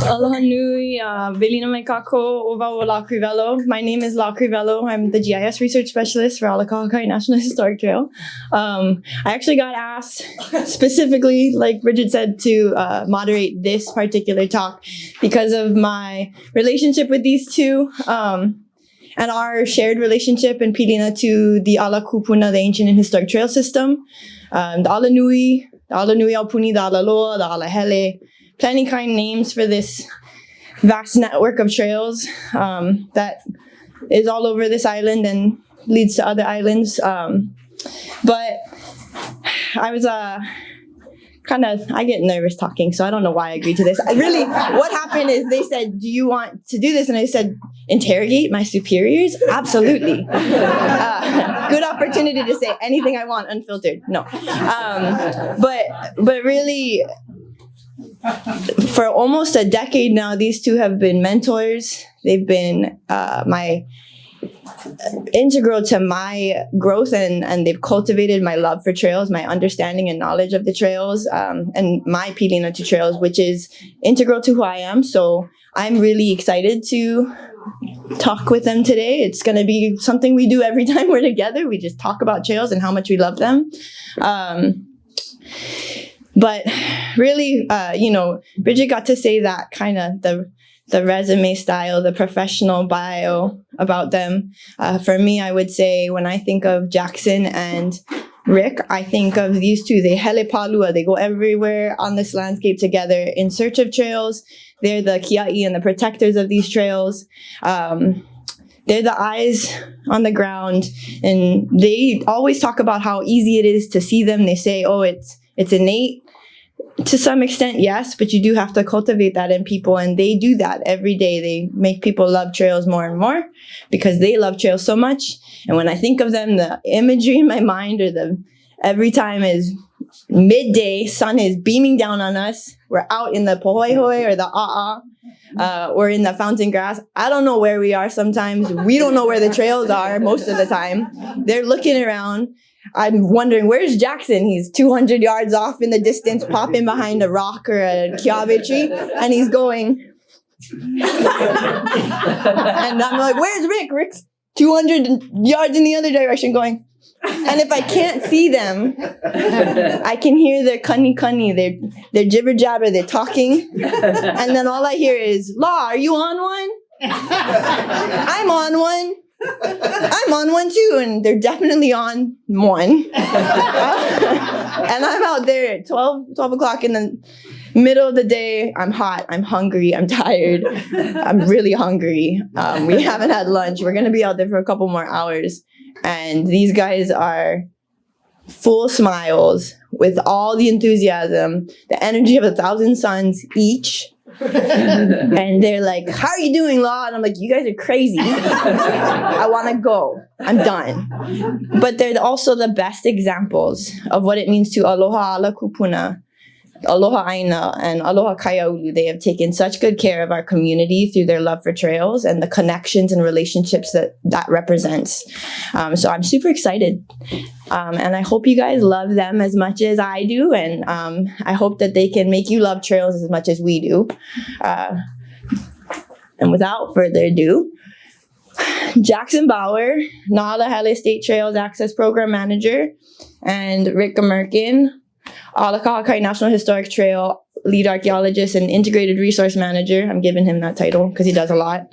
Aloha nui, Velina mai kako, ova o La Crivello. My name is La Crivello. I'm the GIS research specialist for Ala Kahakai National Historic Trail. I actually got asked specifically, like Bridget said, to moderate this particular talk because of my relationship with these two and our shared relationship in Pilina to the Ala Kupuna, the ancient and historic trail system. The Ala Nui Aupuni, the Ala Loa, the Ala Hele. Plenty kind names for this vast network of trails that is all over this island and leads to other islands. But I was I get nervous talking, so I don't know why I agreed to this. What happened is they said, do you want to do this? And I said, interrogate my superiors? Absolutely. Good opportunity to say anything I want unfiltered. No. But really, for almost a decade now, these two have been mentors. They've been integral to my growth, and they've cultivated my love for trails, my understanding and knowledge of the trails, and my pilina to trails, which is integral to who I am. So I'm really excited to talk with them today. It's going to be something we do every time we're together. We just talk about trails and how much we love them. But really, Bridget got to say that kind of the resume style, the professional bio about them. For me, I would say when I think of Jackson and Rick, I think of these two. They hele palua. They go everywhere on this landscape together in search of trails. They're the kia'i and the protectors of these trails. They're the eyes on the ground, and they always talk about how easy it is to see them. They say, oh, it's innate. To some extent, yes, but you do have to cultivate that in people, and they do that every day. They make people love trails more and more because they love trails so much. And when I think of them, the imagery in my mind every time is midday, sun is beaming down on us. We're out in the pohoihoi or the a'a, or in the fountain grass. I don't know where we are sometimes. We don't know where the trails are most of the time. They're looking around. I'm wondering, where's Jackson? He's 200 yards off in the distance, popping behind a rock or a kiawe tree, and he's going. And I'm like, where's Rick? Rick's 200 yards in the other direction going. And if I can't see them, I can hear their cunny, their jibber jabber, they're talking. And then all I hear is, Law, are you on one? I'm on one. I'm on one too, and they're definitely on one. And I'm out there at 12 o'clock in the middle of the day. I'm hot, I'm hungry, I'm tired. I'm really hungry. We haven't had lunch. We're going to be out there for a couple more hours. And these guys are full smiles with all the enthusiasm, the energy of 1,000 suns each. And they're like, how are you doing, Law? And I'm like, you guys are crazy. I want to go. I'm done. But they're also the best examples of what it means to aloha ala kupuna, aloha aina, and aloha kaiaulu. They have taken such good care of our community through their love for trails and the connections and relationships that represents. So I'm super excited. And I hope you guys love them as much as I do. And I hope that they can make you love trails as much as we do. And without further ado, Jackson Bauer, Ala Hele State Trails Access Program Manager, and Rick Gmirkin, Ala Kahakai National Historic Trail Lead Archaeologist and Integrated Resource Manager. I'm giving him that title because he does a lot.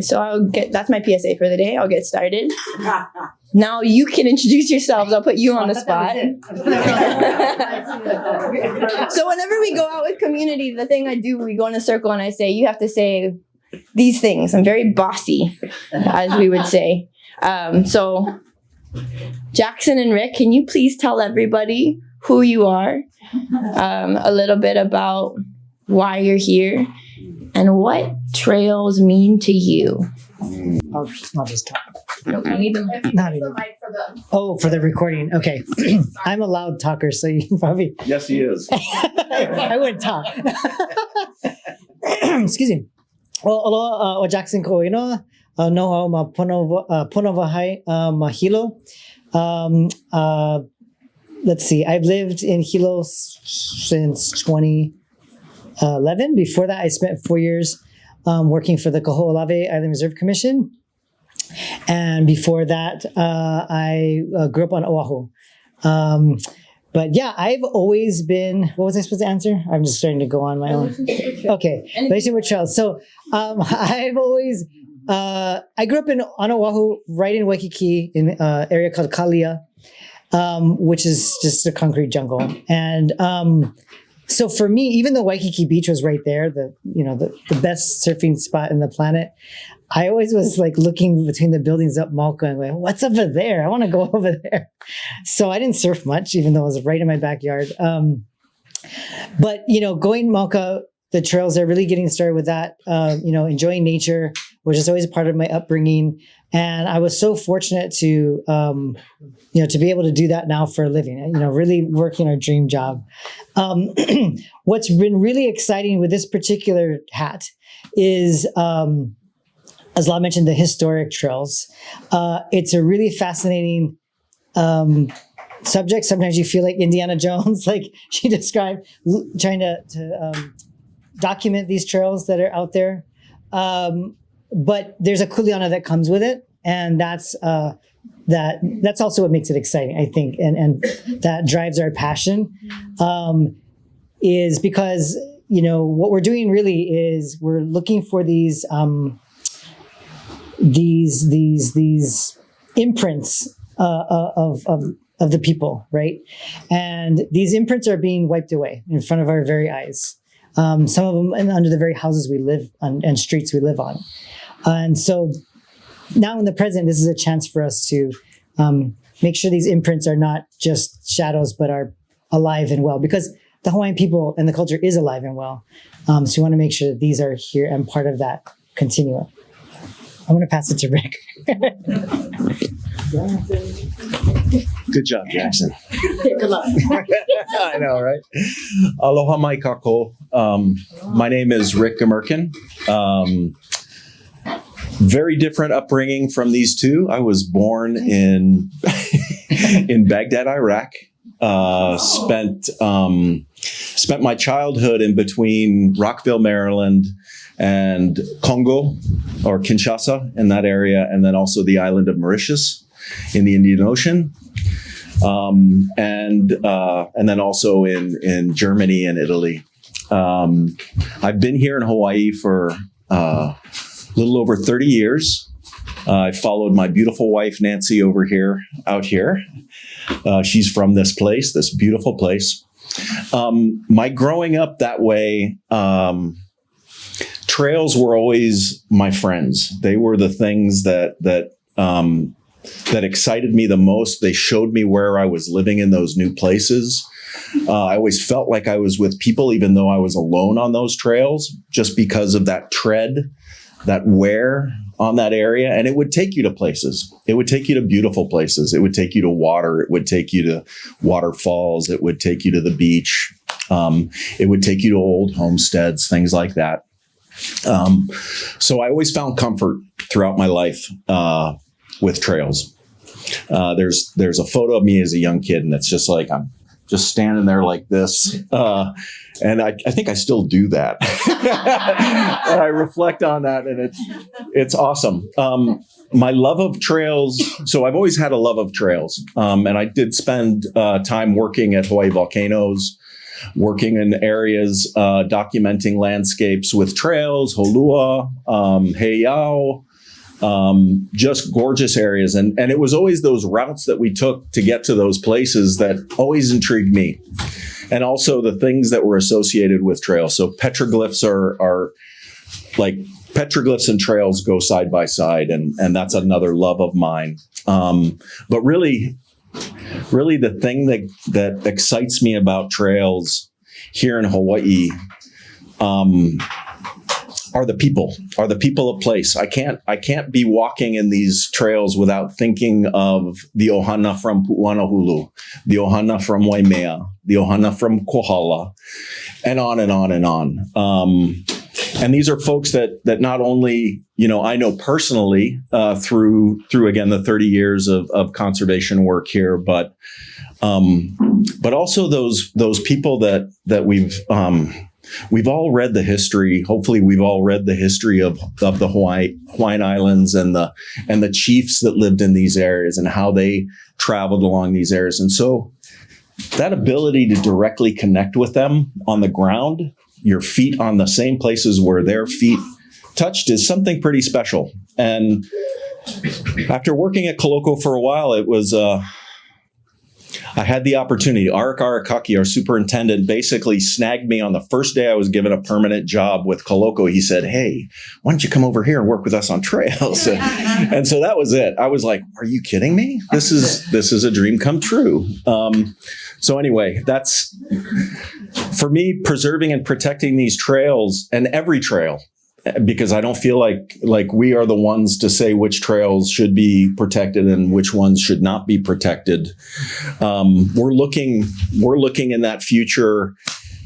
So that's my PSA for the day. I'll get started. Now you can introduce yourselves. I'll put you on the spot. So whenever we go out with community, the thing I do, we go in a circle and I say, you have to say these things. I'm very bossy, as we would say. So Jackson and Rick, can you please tell everybody who you are, a little bit about why you're here, and what trails mean to you? I'll just talk. No, I need them. Not even. Oh, for the recording. Okay. I'm a loud talker, so you can probably. Yes, he is. I wouldn't talk. Excuse me. Aloha, o Jackson ko ino. No ma pono vahai mahilo. let's see, I've lived in Hilo since 2011. Before that, I spent 4 years working for the Kaho Olawe Island Reserve Commission. And before that, I grew up on Oahu. But yeah, I've always been, what was I supposed to answer? I'm just starting to go on my own. Okay, relationship with trails. So I've always, I grew up on Oahu, right in Waikiki, in an area called Kalia, which is just a concrete jungle. And so for me, even though Waikiki Beach was right there, the best surfing spot in the planet, I always was like looking between the buildings up Mauka and going, what's over there? I want to go over there. So I didn't surf much, even though it was right in my backyard. But, going Mauka, the trails are really getting started with that, enjoying nature, which is always a part of my upbringing. And I was so fortunate to, to be able to do that now for a living, really working our dream job. What's been really exciting with this particular hat is, as La mentioned, the historic trails. It's a really fascinating subject. Sometimes you feel like Indiana Jones, like she described, trying to document these trails that are out there. But there's a kuleana that comes with it, and that's also what makes it exciting, I think, and that drives our passion. Is because what we're doing really is we're looking for these imprints of the people, right? And these imprints are being wiped away in front of our very eyes. Some of them under the very houses we live on and streets we live on. And so now in the present, this is a chance for us to make sure these imprints are not just shadows, but are alive and well, because the Hawaiian people and the culture is alive and well. So we want to make sure that these are here and part of that continuum. I'm going to pass it to Rick. Good job, Jackson. Good luck. I know, right? Aloha mai kako. My name is Rick Gmirkin. Very different upbringing from these two. I was born in Baghdad, Iraq. Spent my childhood in between Rockville, Maryland, and Congo or Kinshasa in that area, and then also the island of Mauritius in the Indian Ocean, and then also in Germany and Italy. I've been here in Hawaii for a little over 30 years. I followed my beautiful wife Nancy out here. She's from this place, this beautiful place. My growing up that way, trails were always my friends. They were the things that excited me the most. They showed me where I was living in those new places. I always felt like I was with people, even though I was alone on those trails, just because of that tread, that wear on that area. And it would take you to places. It would take you to beautiful places. It would take you to water. It would take you to waterfalls. It would take you to the beach. It would take you to old homesteads, things like that. So I always found comfort throughout my life with trails. There's a photo of me as a young kid, and it's just like I'm just standing there like this. And I think I still do that. And I reflect on that, and it's awesome. My love of trails. So I've always had a love of trails. And I did spend time working at Hawaii Volcanoes, working in areas, documenting landscapes with trails, holua, heiau, just gorgeous areas. And it was always those routes that we took to get to those places that always intrigued me. And also the things that were associated with trails. So petroglyphs are like petroglyphs and trails go side by side. And that's another love of mine. But really the thing that excites me about trails here in Hawaii are the people of place. I can't be walking in these trails without thinking of the ohana from Pu'uanahulu, the ohana from Waimea, the ohana from Kohala, and on and on and on. And these are folks that not only, I know personally through again, the 30 years of conservation work here, but But also those people that we've all read the history. Hopefully, we've all read the history of the Hawaiian Islands and the chiefs that lived in these areas and how they traveled along these areas. And so that ability to directly connect with them on the ground, your feet on the same places where their feet touched, is something pretty special. And after working at Kaloko for a while, it was I had the opportunity. Ala Kahakai, our superintendent, basically snagged me on the first day I was given a permanent job with Kaloko. He said, "Hey, why don't you come over here and work with us on trails?" And so that was it. I was like, "Are you kidding me? This is a dream come true." So anyway, that's, for me, preserving and protecting these trails, and every trail, because I don't feel like we are the ones to say which trails should be protected and which ones should not be protected. We're looking in that future,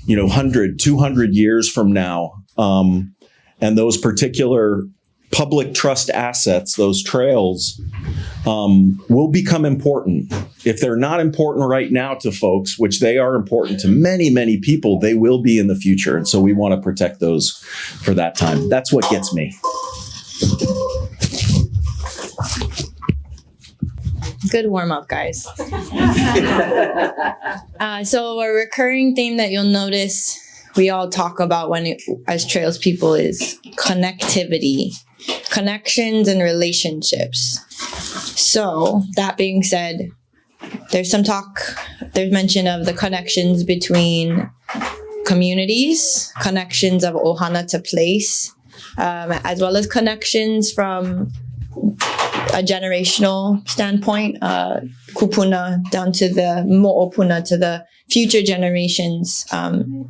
100, 200 years from now. And those particular public trust assets, those trails, will become important. If they're not important right now to folks, which they are important to many, many people, they will be in the future. And so we want to protect those for that time. That's what gets me. Good warm up, guys. So a recurring theme that you'll notice we all talk about as trails people is connectivity, connections and relationships. So that being said, there's mention of the connections between communities, connections of ohana to place, as well as connections from a generational standpoint, kupuna down to the mo'opuna, to the future generations,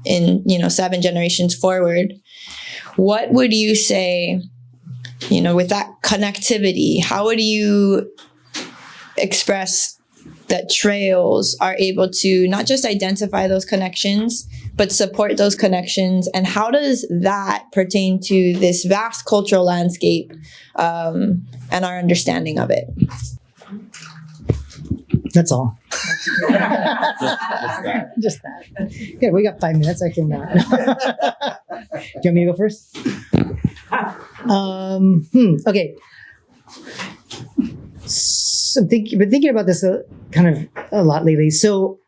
in 7 generations forward. What would you say, with that connectivity, how would you express that trails are able to not just identify those connections, but support those connections? And how does that pertain to this vast cultural landscape, and our understanding of it? That's all. Just that. Yeah, we got 5 minutes. I can. Do you want me to go first? Okay. So I've been thinking about this a lot lately. So,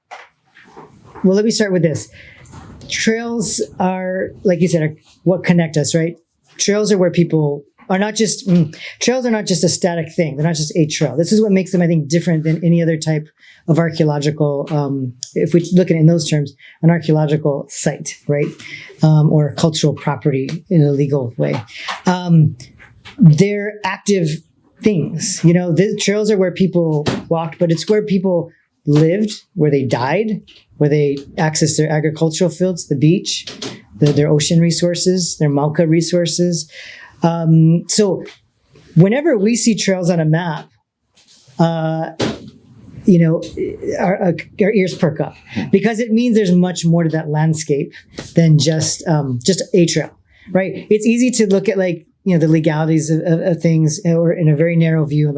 let me start with this. Trails are, like you said, are what connect us, right? Trails are where people are not just, trails are not just a static thing. They're not just a trail. This is what makes them, I think, different than any other type of archaeological, if we look at it in those terms, an archaeological site, right? Or cultural property in a legal way. They're active things. The trails are where people walked, but it's where people lived, where they died, where they accessed their agricultural fields, the beach, their ocean resources, their Mauka resources. So whenever we see trails on a map, our ears perk up, because it means there's much more to that landscape than just a trail, right? It's easy to look at the legalities of things, or in a very narrow view,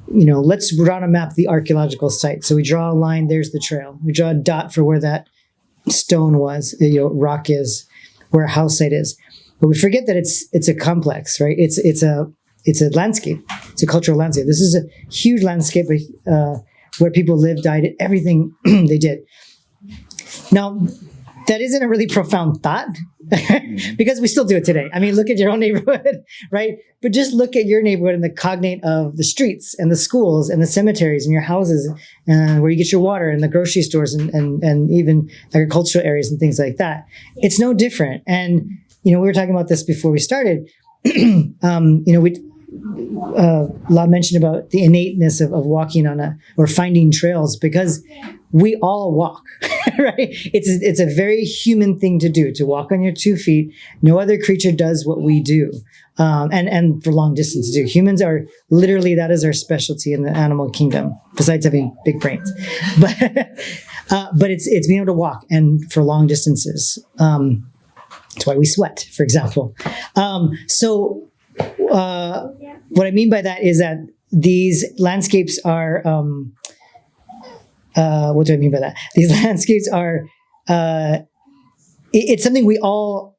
let's draw on a map the archaeological site. So we draw a line, there's the trail. We draw a dot for where that stone was, rock is, where a house site is. But we forget that it's a complex, right? It's a landscape. It's a cultural landscape. This is a huge landscape where people lived, died, everything they did. Now, that isn't a really profound thought, because we still do it today. I mean, look at your own neighborhood, right? But just look at your neighborhood and the cognate of the streets and the schools and the cemeteries and your houses, and where you get your water, and the grocery stores, and even agricultural areas and things like that. It's no different. And we were talking about this before we started. La mentioned about the innateness of walking or finding trails, because we all walk, right? It's a very human thing to do, to walk on your 2 feet. No other creature does what we do, and for long distance too. Humans are literally, that is our specialty in the animal kingdom, besides having big brains. But it's being able to walk, and for long distances. That's why we sweat, for example. So what I mean by that is that these landscapes are what do I mean by that? These landscapes are, it's something we all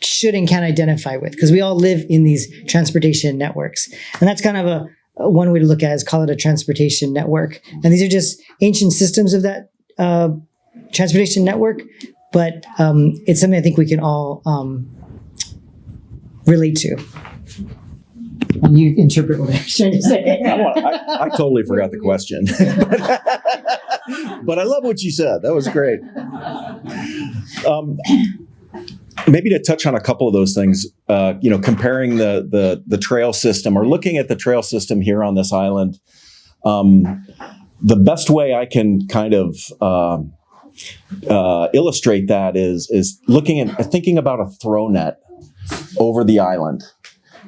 should and can identify with, because we all live in these transportation networks. And that's kind of one way to look at it, is call it a transportation network. And these are just ancient systems of that transportation network, but it's something I think we can all relate to. And you interpret what I'm trying to say. I totally forgot the question. But I love what you said. That was great. Maybe to touch on a couple of those things, comparing the trail system, or looking at the trail system here on this island, the best way I can kind of illustrate that is thinking about a throw net over the island.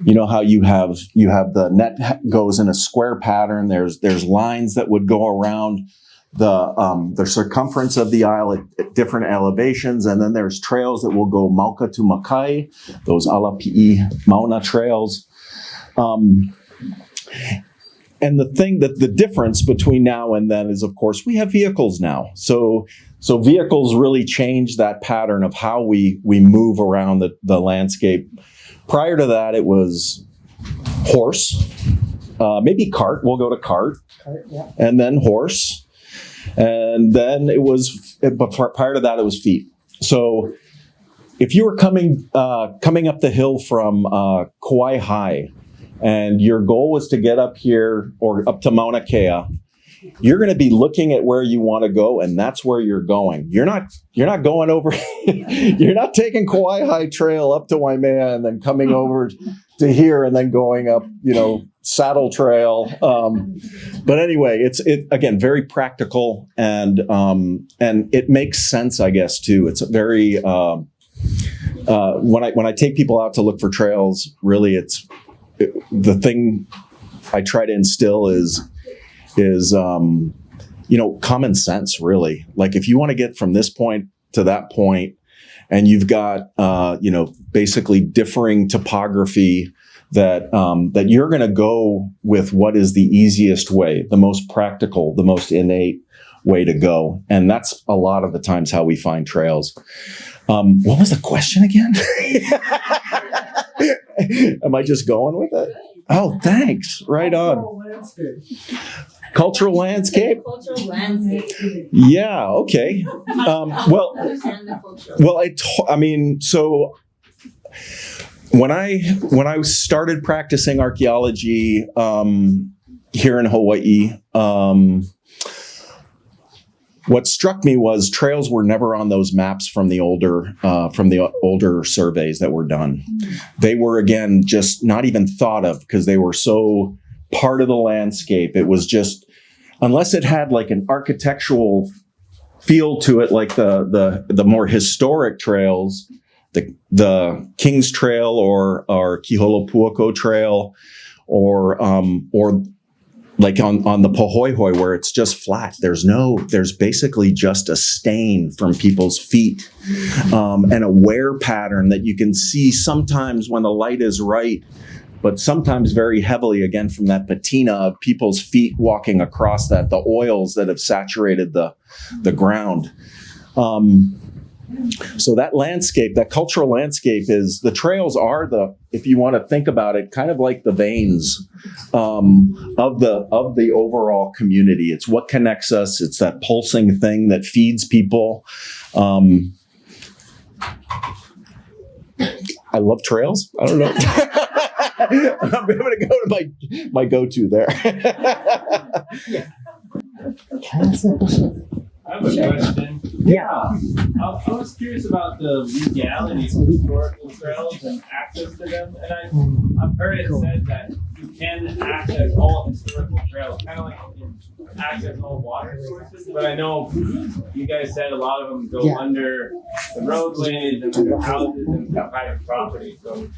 You know how you have the net goes in a square pattern. There's lines that would go around the circumference of the isle at different elevations, and then there's trails that will go Mauka to Makai, those Ala Mauna trails. And the thing the difference between now and then is, of course, we have vehicles now. So vehicles really change that pattern of how we move around the landscape. Prior to that, it was horse, maybe cart. We'll go to cart, yeah. And then horse. And then but prior to that, it was feet. So if you were coming up the hill from Kauai High, and your goal was to get up here or up to Mauna Kea, you're going to be looking at where you want to go, and that's where you're going. You're not going over. You're not taking Kauai High Trail up to Waimea and then coming over to here and then going up, Saddle Trail. But anyway, it's again very practical, and it makes sense, I guess, too. It's a very when I take people out to look for trails, really, the thing I try to instill is common sense, really. Like, if you want to get from this point to that point, and you've got basically differing topography, that you're going to go with what is the easiest way, the most practical, the most innate way to go. And that's a lot of the times how we find trails. What was the question again? Am I just going with it? Oh, thanks. Right on. Cultural landscape? Cultural landscape. Yeah, okay. So when I started practicing archaeology here in Hawaii, what struck me was trails were never on those maps from the older surveys that were done. They were, again, just not even thought of because they were so part of the landscape. It was just, unless it had like an architectural feel to it, like the more historic trails, the King's Trail or Kiholopūako Trail, or like on the Pohoihoi, where it's just flat. There's basically just a stain from people's feet, and a wear pattern that you can see sometimes when the light is right, but sometimes very heavily, again, from that patina of people's feet walking across that, the oils that have saturated the ground. So that landscape, that cultural landscape, the trails are if you want to think about it, kind of like the veins of the overall community. It's what connects us. It's that pulsing thing that feeds people. I love trails. I don't know. I'm going to go to my go-to there. I have a question. Yeah. I was curious about the legalities of historical trails and access to them. And I've heard it said that you can access all historical trails, kind of like you can access all water sources. But I know you guys said a lot of them go under the roadways and under houses and private property. So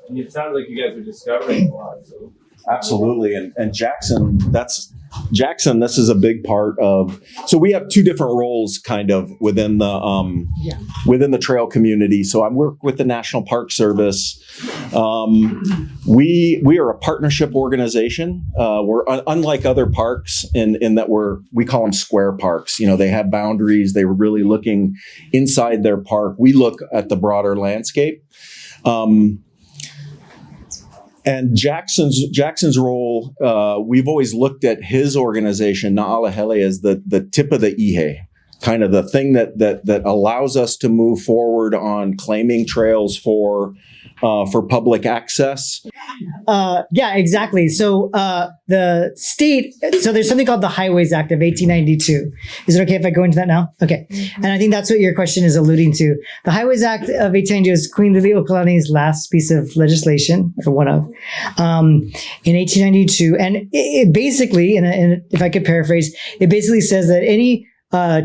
it sounds like you guys are discovering a lot. So. Absolutely. And Jackson, that's Jackson, this is a big part of. So we have two different roles, kind of within the trail community. So I work with the National Park Service. We are a partnership organization. We're unlike other parks in that we call them square parks. You know, they have boundaries. They were really looking inside their park. We look at the broader landscape. And Jackson's role, we've always looked at his organization, Ala Hele, as the tip of the ihe, kind of the thing that allows us to move forward on claiming trails for public access. Yeah, exactly. So the state, so there's something called the Highways Act of 1892. Is it okay if I go into that now? Okay. And I think that's what your question is alluding to. The Highways Act of 1892 is Queen Liliuokalani's last piece of legislation, or one of, in 1892. And it basically, and if I could paraphrase, it basically says that any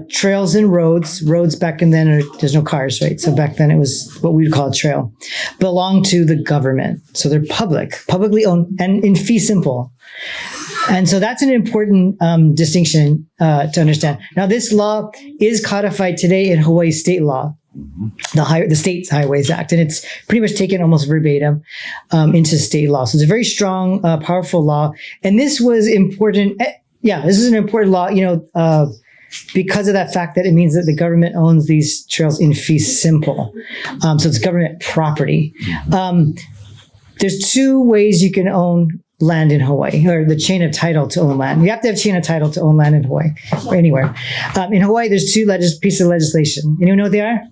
trails and roads back in then, there's no cars, right? So back then it was what we would call a trail, belong to the government. So they're publicly owned and in fee simple. And so that's an important distinction to understand. Now, this law is codified today in Hawaii state law, the state's Highways Act, and it's pretty much taken almost verbatim into state law. So it's a very strong, powerful law. And this was important. Yeah, this is an important law, because of that fact that it means that the government owns these trails in fee simple. So it's government property. There's two ways you can own land in Hawaii, or the chain of title to own land. You have to have chain of title to own land in Hawaii, or anywhere. In Hawaii, there's two pieces of legislation. Anyone know what they are?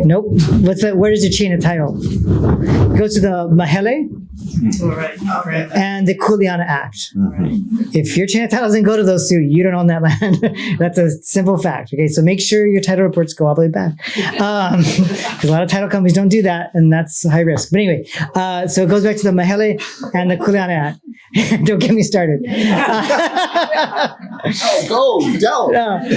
Nope. Where is the chain of title? It goes to the Mahele and the Kuleana Act. If your chain of title doesn't go to those two, you don't own that land. That's a simple fact. Okay, so make sure your title reports go all the way back. Because a lot of title companies don't do that, and that's high risk. But anyway, so it goes back to the Mahele and the Kuleana Act. Don't get me started.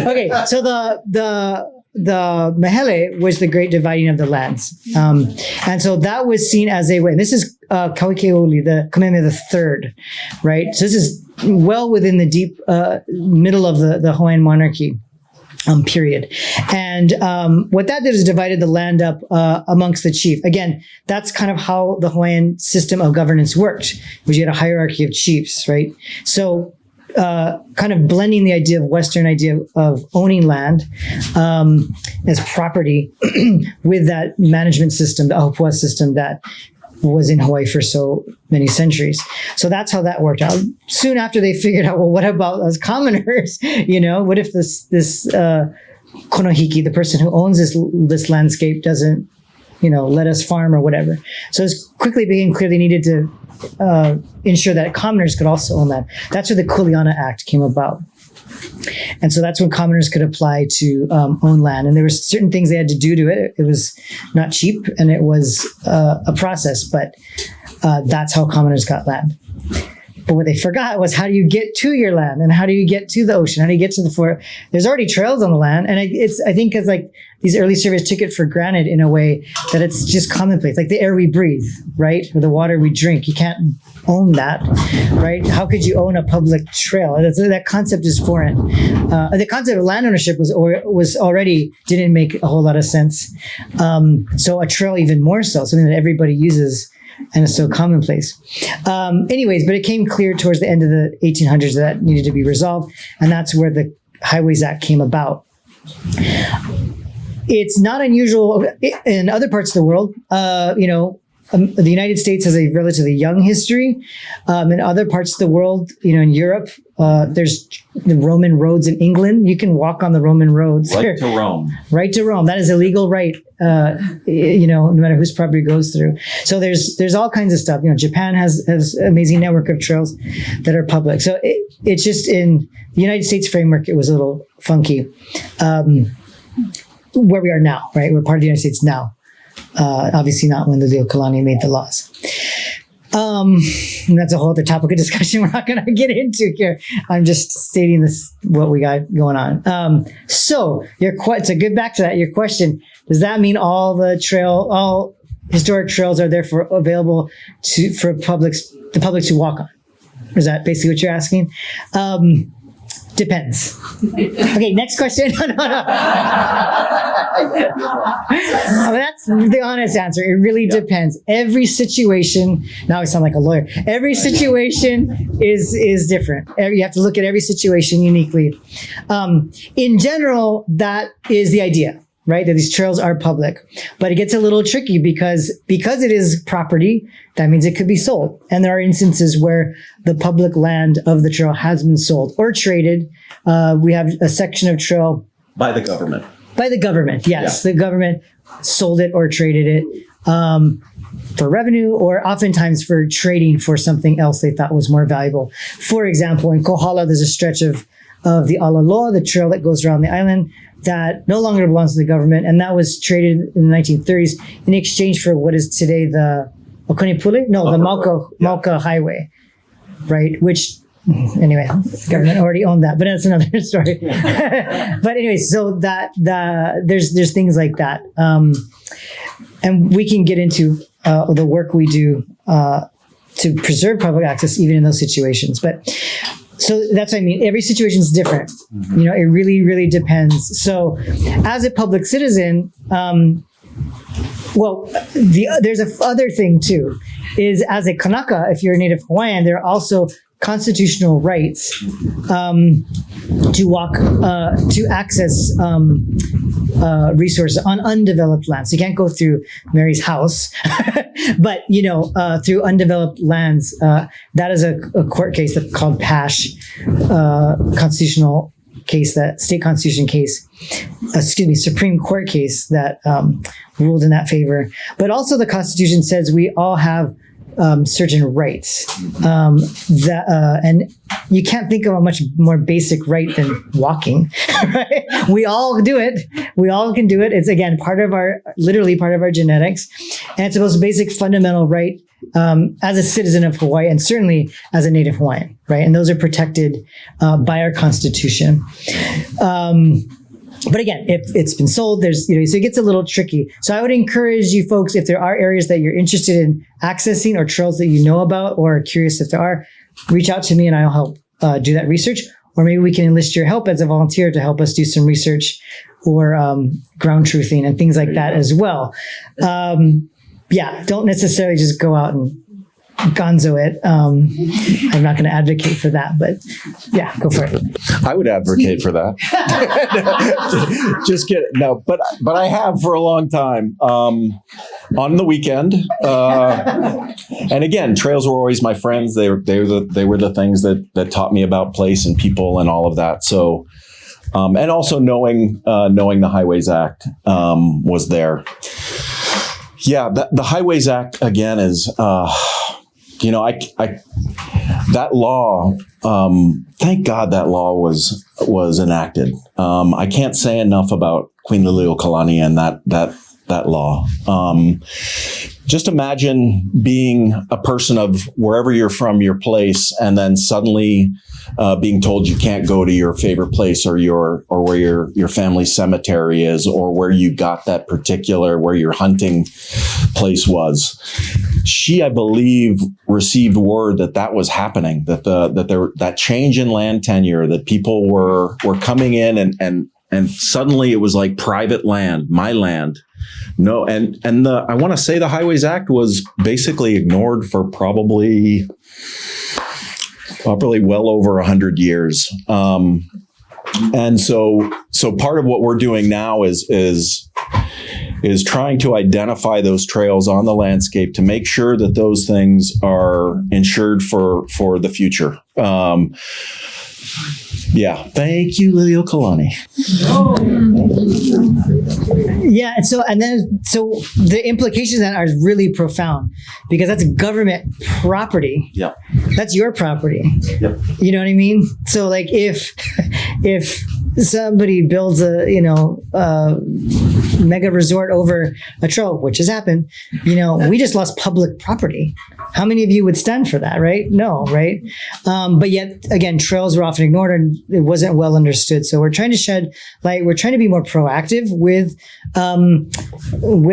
Okay, so the Mahele was the great dividing of the lands. And so that was seen as a way. This is Kauikeoli, the Kamehameha III, right? So this is well within the deep middle of the Hawaiian monarchy period. And what that did is divided the land up amongst the chief. Again, that's kind of how the Hawaiian system of governance worked, which you had a hierarchy of chiefs, right? So kind of blending the idea of Western idea of owning land as property with that management system, the Aupua system that was in Hawaii for so many centuries. So that's how that worked out. Soon after they figured out, well, what about us commoners? What if this konohiki, the person who owns this landscape, doesn't let us farm or whatever. So it quickly became clear they needed to ensure that commoners could also own that. That's where the Kuleana Act came about. And so that's when commoners could apply to own land. And there were certain things they had to do to it. It was not cheap, and it was a process, but that's how commoners got land. But what they forgot was, how do you get to your land, and how do you get to the ocean? How do you get to the forest? There's already trails on the land. And I think it's like these early surveys took it for granted in a way that it's just commonplace, like the air we breathe, right? Or the water we drink. You can't own that, right? How could you own a public trail? That concept is foreign. The concept of land ownership was already didn't make a whole lot of sense. So a trail even more so, something that everybody uses and it's so commonplace. Anyways, but it came clear towards the end of the 1800s that needed to be resolved, and that's where the Highways Act came about. It's not unusual in other parts of the world. The United States has a relatively young history. In other parts of the world, in Europe, there's the Roman roads in England. You can walk on the Roman roads. Right to Rome. Right to Rome. That is a legal right, no matter whose property it goes through. So there's all kinds of stuff. Japan has an amazing network of trails that are public. So it's just in the United States framework, it was a little funky. Where we are now, right? We're part of the United States now. Obviously not when the Liliuokalani made the laws. And that's a whole other topic of discussion we're not going to get into here. I'm just stating what we got going on. So to get back to that, your question, does that mean all historic trails are therefore available for the public to walk on? Is that basically what you're asking? Depends. Okay, next question. No. That's the honest answer. It really depends. Every situation, now I sound like a lawyer. Every situation is different. You have to look at every situation uniquely. In general, that is the idea, right? That these trails are public. But it gets a little tricky because it is property, that means it could be sold. And there are instances where the public land of the trail has been sold or traded. We have a section of trail. By the government. By the government, yes. Yeah. The government sold it or traded it for revenue, or oftentimes for trading for something else they thought was more valuable. For example, in Kohala, there's a stretch of the Ala Loa, the trail that goes around the island, that no longer belongs to the government, and that was traded in the 1930s in exchange for what is today the Okonipule? No, the Mauna Highway, right? Which, anyway, the government already owned that, but that's another story. But anyway, so there's things like that, and we can get into the work we do to preserve public access even in those situations, but. So that's what I mean. Every situation is different. You know, it really, really depends. So as a public citizen, there's a other thing too, is as a Kanaka, if you're a Native Hawaiian, there are also constitutional rights to access resources on undeveloped land. So you can't go through Mary's house, but through undeveloped lands. That is a court case that's called PASH, constitutional case, that state constitution case. Supreme Court case that ruled in that favor. But also the Constitution says we all have certain rights and you can't think of a much more basic right than walking. Right? We all do it. We all can do it. It's again literally part of our genetics, and it's the most basic fundamental right as a citizen of Hawaii, and certainly as a Native Hawaiian, right? And those are protected by our Constitution. But again, if it's been sold, so it gets a little tricky. So I would encourage you folks, if there are areas that you're interested in accessing or trails that you know about or are curious if there are, reach out to me and I'll help do that research. Or maybe we can enlist your help as a volunteer to help us do some research or ground truthing and things like that as well. Don't necessarily just go out and gonzo it. I'm not going to advocate for that, but yeah, go for it. I would advocate for that. Just kidding. No, but I have for a long time on the weekend. And again, trails were always my friends. They were the things that taught me about place and people and all of that. So, and also knowing the Highways Act was there. Yeah, the Highways Act again is. That law, thank God that law was enacted. I can't say enough about Queen Liliuokalani and that law. Just imagine being a person of wherever you're from, your place, and then suddenly being told you can't go to your favorite place or where your family cemetery is, or where you got that particular, where your hunting place was. She, I believe, received word that was happening, that change in land tenure, that people were coming in and suddenly it was like private land, my land. No, and I want to say the Highways Act was basically ignored for probably well over 100 years. And so part of what we're doing now is trying to identify those trails on the landscape to make sure that those things are insured for the future. Yeah. Thank you, Liliuokalani. Yeah. So the implications of that are really profound, because that's government property. Yep. That's your property. Yep. You know what I mean? So like if somebody builds a mega resort over a trail, which has happened, we just lost public property. How many of you would stand for that, right? No, right? But yet, again, trails were often ignored and it wasn't well understood. So we're trying to shed light. We're trying to be more proactive with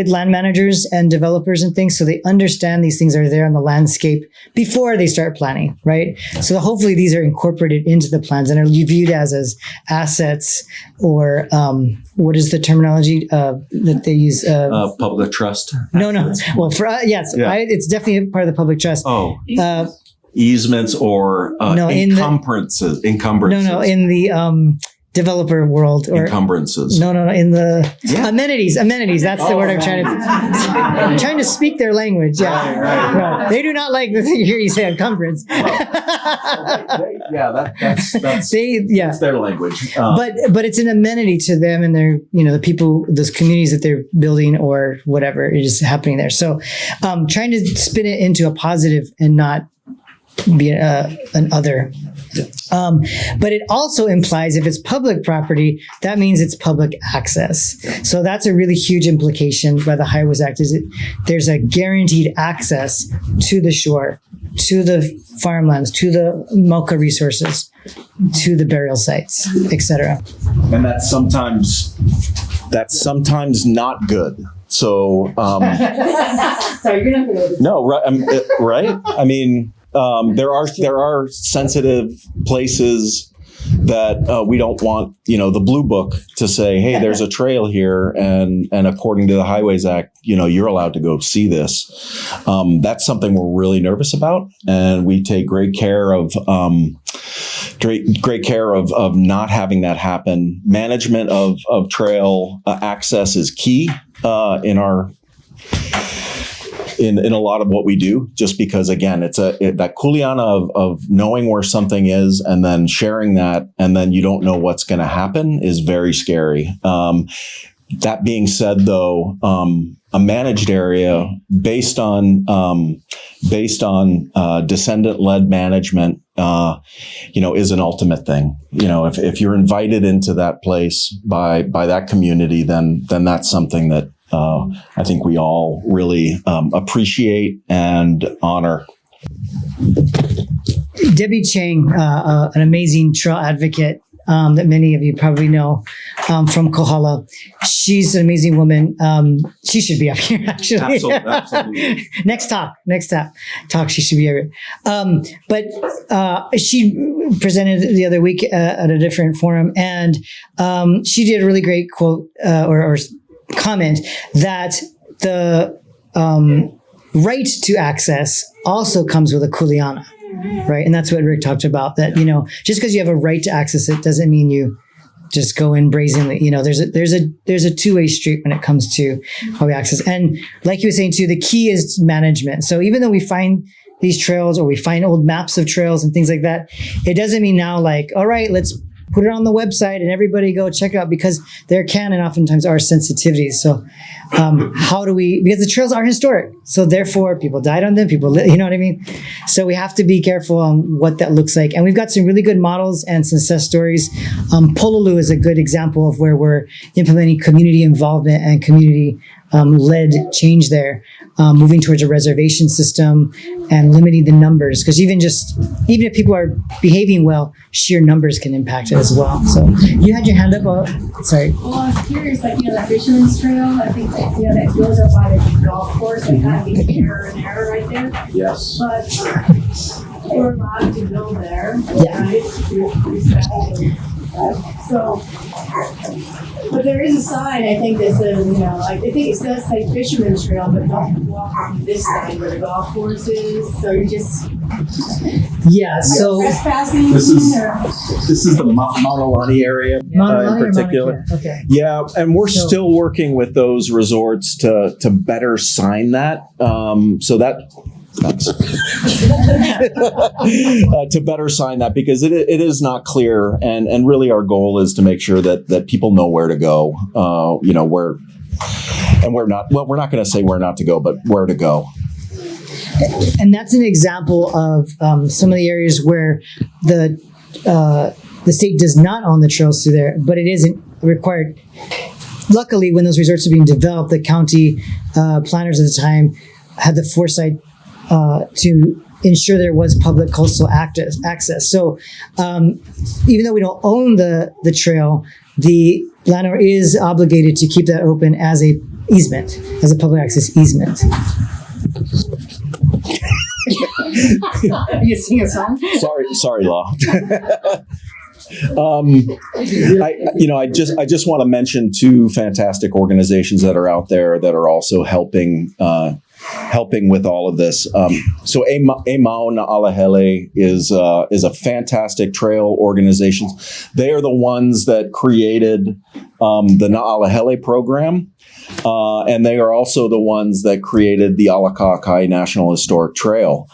land managers and developers and things so they understand these things are there on the landscape before they start planning, right? So hopefully these are incorporated into the plans and are viewed as assets or what is the terminology that they use? Public trust. No. Well, yes, Yeah. it's definitely part of the public trust. Oh, easements or encumbrances. No, in the developer world or encumbrances. No, in the amenities. That's the word I'm trying to speak their language. Yeah, right. They do not like to hear you say encumbrance. That's their language. But it's an amenity to them and their the people, those communities that they're building or whatever is happening there. So trying to spin it into a positive and not be an other. But it also implies if it's public property, that means it's public access. So that's a really huge implication by the Highways Act is there's a guaranteed access to the shore, to the farmlands, to the Mauka resources, to the burial sites, etc. And that's sometimes not good. So sorry, you're not going to. No, right? Right? I mean. There are sensitive places that we don't want, the Blue Book to say, hey, there's a trail here, and according to the Highways Act, you're allowed to go see this. That's something we're really nervous about, and we take great care of not having that happen. Management of trail access is key in a lot of what we do, just because, again, it's that kuleana of knowing where something is and then sharing that, and then you don't know what's going to happen is very scary. That being said, though, a managed area based on descendant-led management, is an ultimate thing. If you're invited into that place by that community, then that's something that I think we all really appreciate and honor. Debbie Chang, an amazing trail advocate that many of you probably know from Kohala. She's an amazing woman. She should be up here, actually. Absolutely. Next talk, she should be here. But she presented the other week at a different forum, and she did a really great quote or comment that the right to access also comes with a kuleana, right? And that's what Rick talked about, that, just because you have a right to access it doesn't mean you just go in brazenly. There's a two-way street when it comes to how we access. And like you were saying too, the key is management. So even though we find these trails or we find old maps of trails and things like that, it doesn't mean now all right, let's put it on the website and everybody go check it out, because there can and oftentimes are sensitivities. So because the trails are historic, so therefore people died on them, you know what I mean? So we have to be careful on what that looks like. And we've got some really good models and success stories. Pololu is a good example of where we're implementing community involvement and community led change there, moving towards a reservation system and limiting the numbers, because even if people are behaving well, sheer numbers can impact it as well. So you had your hand up. Sorry. Well, I was curious, that Fisherman's Trail, I think that goes up by the golf course, and kind of the error right there. Yes. But we're allowed to go there, Yeah. right? So, but there is a sign, I think, that says, I think it says Fisherman's Trail, but don't walk on this side where the golf course is. So you just trespassing. This is the Mauna area in particular. Okay. Yeah, and we're still working with those resorts to better sign that. So that. To better sign that, because it is not clear, and really our goal is to make sure that people know where to go, where, and where not. Well, we're not going to say where not to go, but where to go. And that's an example of some of the areas where the the state does not own the trails through there, but it isn't required. Luckily, when those resorts were being developed, the county planners at the time had the foresight to ensure there was public coastal access. So even though we don't own the trail, the landowner is obligated to keep that open as a easement, as a public access easement. You sing a song? Sorry, Law. I just want to mention two fantastic organizations that are out there that are also helping with all of this. So Mauna Ala Hele is a fantastic trail organization. They are the ones that created the Ala Hele program. And they are also the ones that created the Ala Kahakai National Historic Trail.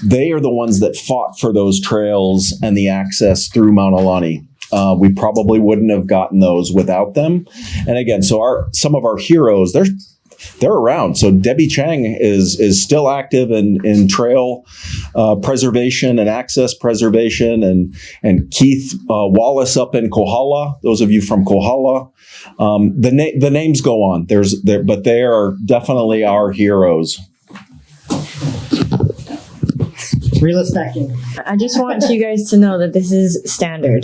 They are the ones that fought for those trails and the access through Mauna Lani. We probably wouldn't have gotten those without them. And again, so some of our heroes, they're around. So Debbie Chang is still active in trail preservation and access preservation, and Keith Wallace up in Kohala. Those of you from Kohala, the names go on. But they are definitely our heroes. Reel us back in. I just want you guys to know that this is standard.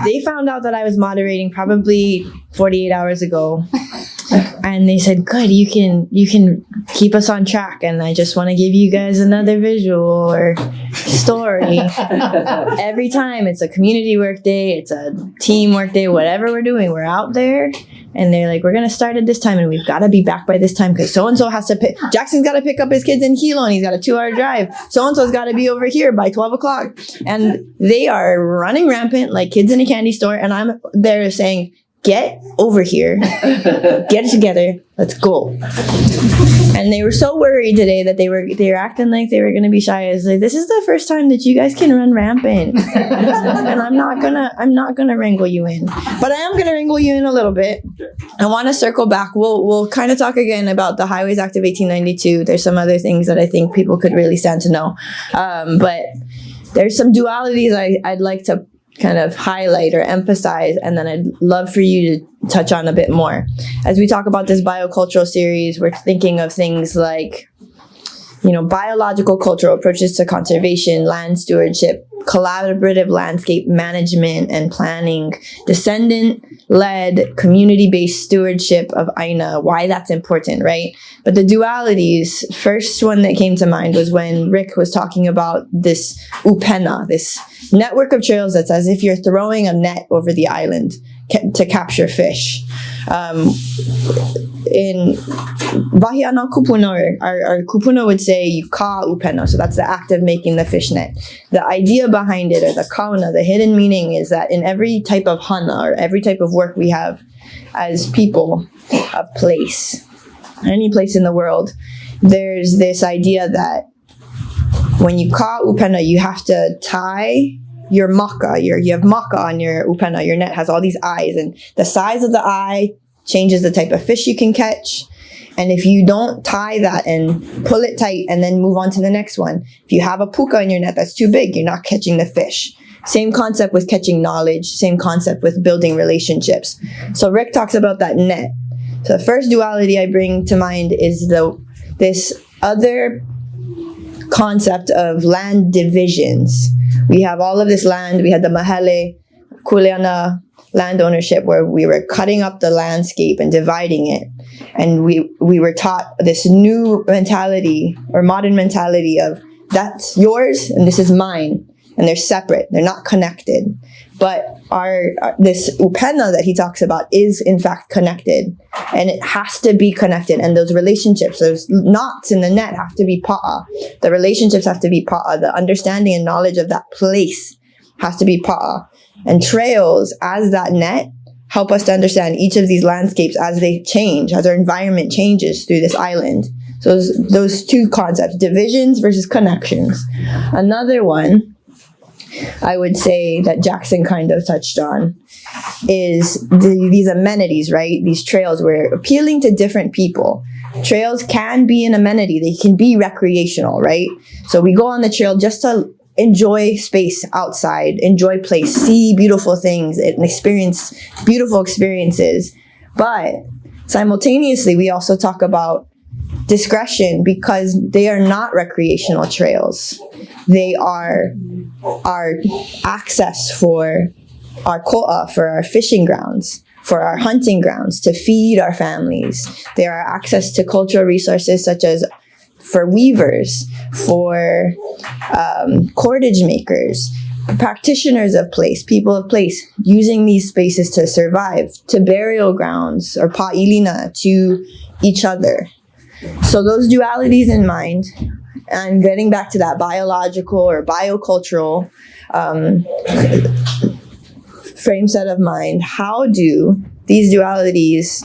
They found out that I was moderating probably 48 hours ago. And they said, good, you can keep us on track. And I just want to give you guys another visual or story. Every time it's a community work day, it's a team work day, whatever we're doing, we're out there. And they're like, we're going to start at this time and we've got to be back by this time because so-and-so has to pick. Jackson's got to pick up his kids in Hilo and he's got a 2-hour drive. So-and-so's got to be over here by 12 o'clock. And they are running rampant like kids in a candy store. And I'm there saying, get over here, get it together, let's go. And they were so worried today that they were acting like they were going to be shy. I was like, this is the first time that you guys can run rampant. And I'm not gonna wrangle you in, but I am gonna wrangle you in a little bit. I want to circle back. We'll kind of talk again about the Highways Act of 1892. There's some other things that I think people could really stand to know. But there's some dualities I'd like to kind of highlight or emphasize, and then I'd love for you to touch on a bit more. As we talk about this biocultural series, we're thinking of things like, biological cultural approaches to conservation, land stewardship, collaborative landscape management and planning, descendant-led, community-based stewardship of Aina, why that's important, right? But the dualities, first one that came to mind was when Rick was talking about this upena, this network of trails that's as if you're throwing a net over the island to capture fish. In Vahiana Kupuna, our Kupuna would say you ka upena, so that's the act of making the fish net. The idea behind it, or the kauna, the hidden meaning, is that in every type of hana, or every type of work we have as people, a place, any place in the world, there's this idea that when you ka upena, you have to tie your maka, you have maka on your upena, your net has all these eyes, and the size of the eye changes the type of fish you can catch. And if you don't tie that and pull it tight and then move on to the next one, if you have a puka in your net that's too big, you're not catching the fish. Same concept with catching knowledge, same concept with building relationships. So Rick talks about that net. So the first duality I bring to mind is this other concept of land divisions. We have all of this land. We had the Mahele, Kuleana land ownership, where we were cutting up the landscape and dividing it. And we were taught this new mentality, or modern mentality, of that's yours and this is mine. And they're separate. They're not connected. But this upena that he talks about is in fact connected, and it has to be connected. And those relationships, those knots in the net, have to be pa'a. The relationships have to be pa'a. The understanding and knowledge of that place has to be pa'a. And trails, as that net, help us to understand each of these landscapes as they change, as our environment changes through this island. So those two concepts, divisions versus connections. Another one I would say that Jackson kind of touched on is these amenities, right? These trails, we're appealing to different people. Trails can be an amenity. They can be recreational, right? So we go on the trail just to enjoy space outside, enjoy place, see beautiful things, and experience beautiful experiences. But simultaneously, we also talk about discretion, because they are not recreational trails. They are our access for our ko'a, for our fishing grounds, for our hunting grounds, to feed our families. They are access to cultural resources such as for weavers, for cordage makers, practitioners of place, people of place, using these spaces to survive, to burial grounds or pa'ilina, to each other. So those dualities in mind, and getting back to that biological or biocultural frame set of mind, how do these dualities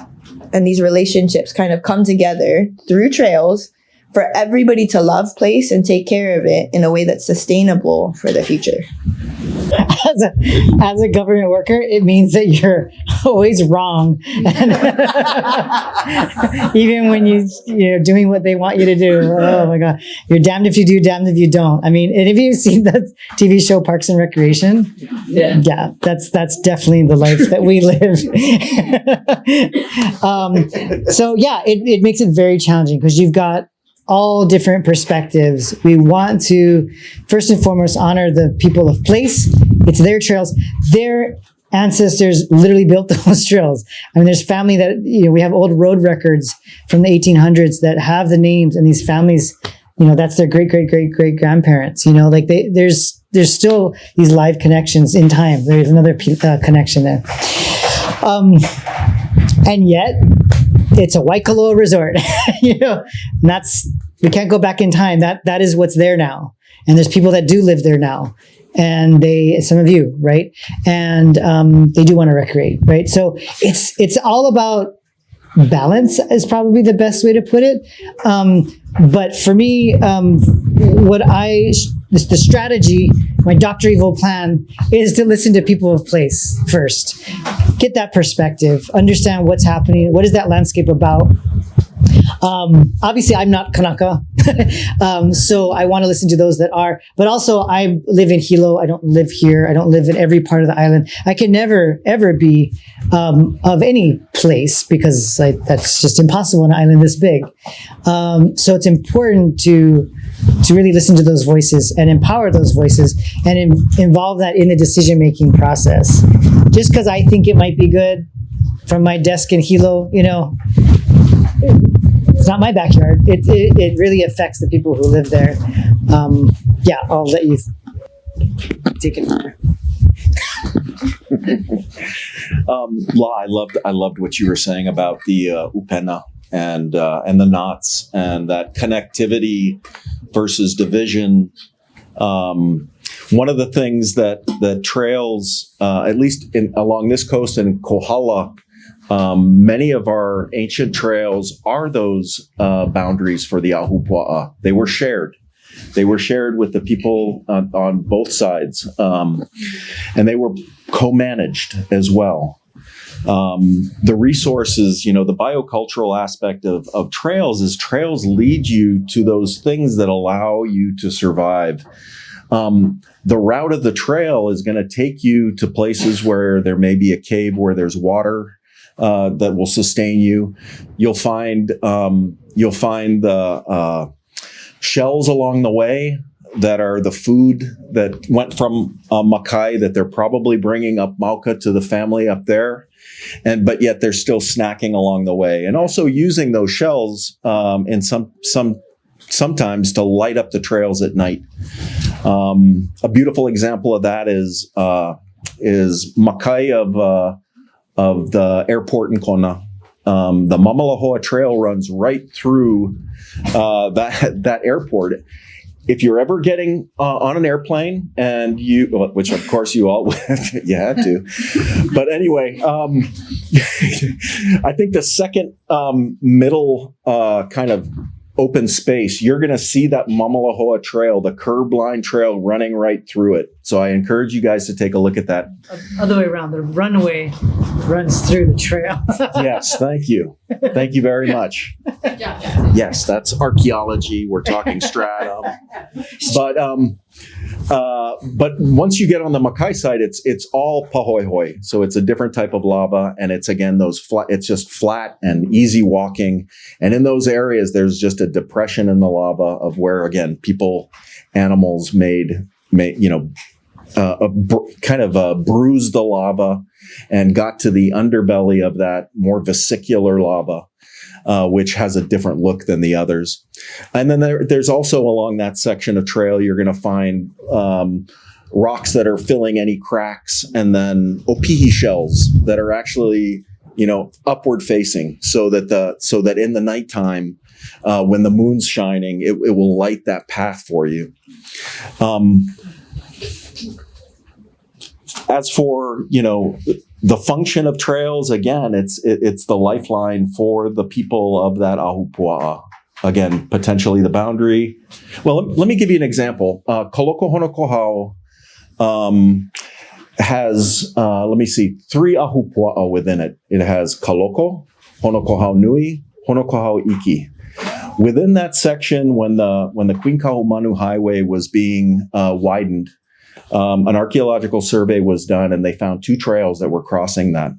and these relationships kind of come together through trails for everybody to love place and take care of it in a way that's sustainable for the future? As a government worker, it means that you're always wrong. Even when you're doing what they want you to do. Oh my God. You're damned if you do, damned if you don't. I mean, and if you've seen the TV show Parks and Recreation, yeah, that's definitely the life that we live. So yeah, it makes it very challenging because you've got all different perspectives. We want to, first and foremost, honor the people of place. It's their trails. Their ancestors literally built those trails. I mean, there's family that, we have old road records from the 1800s that have the names, and these families, that's their great, great, great, great grandparents, like there's still these live connections in time. There's another connection there. And yet, it's a Waikoloa resort, and we can't go back in time. That is what's there now. And there's people that do live there now. And some of you, right? And they do want to recreate, right? So it's all about balance is probably the best way to put it. But for me, the strategy, my Dr. Evil plan is to listen to people of place first. Get that perspective, understand what's happening, what is that landscape about. Obviously, I'm not Kanaka, so I want to listen to those that are. But also, I live in Hilo. I don't live here. I don't live in every part of the island. I can never, ever be of any place because that's just impossible on an island this big. So it's important to really listen to those voices and empower those voices and involve that in the decision-making process. Just because I think it might be good from my desk in Hilo, it's not my backyard. It really affects the people who live there. I'll let you take it over. La, I loved what you were saying about the upena and the knots and that connectivity versus division. One of the things that trails, at least along this coast in Kohala, many of our ancient trails are those boundaries for the ahupua'a. They were shared. They were shared with the people on both sides, and they were co-managed as well. The resources, the biocultural aspect of trails is trails lead you to those things that allow you to survive. The route of the trail is going to take you to places where there may be a cave where there's water that will sustain you. You'll find the shells along the way that are the food that went from Makai that they're probably bringing up Mauka to the family up there, but yet they're still snacking along the way, and also using those shells in sometimes to light up the trails at night. A beautiful example of that is Makai of the airport in Kona. The Mamalahoa Trail runs right through that airport. If you're ever getting on an airplane and which of course you all you had to, but anyway, I think the second middle kind of open space, you're going to see that Mamalahoa Trail, the curb line trail running right through it. So I encourage you guys to take a look at that. Other way around, the runway runs through the trail. Yes, thank you. Thank you very much. Yes, that's archaeology. We're talking stratum. But once you get on the Makai side, it's all pahoehoe. So it's a different type of lava, and it's again it's just flat and easy walking. And in those areas, there's just a depression in the lava of where again animals made bruised the lava and got to the underbelly of that more vesicular lava. Which has a different look than the others. And then there's also along that section of trail, you're going to find rocks that are filling any cracks, and then opihi shells that are actually, upward facing, so that in the nighttime, when the moon's shining, it will light that path for you. As for, the function of trails, again, it's the lifeline for the people of that ahupua'a. Again, potentially the boundary. Well, let me give you an example. Kaloko-Honokōhau has, 3 ahupua'a within it. It has Kaloko, Honokōhau Nui, Honokōhau Iki. Within that section, when the Queen Kahumanu Highway was being widened, an archaeological survey was done, and they found 2 trails that were crossing that.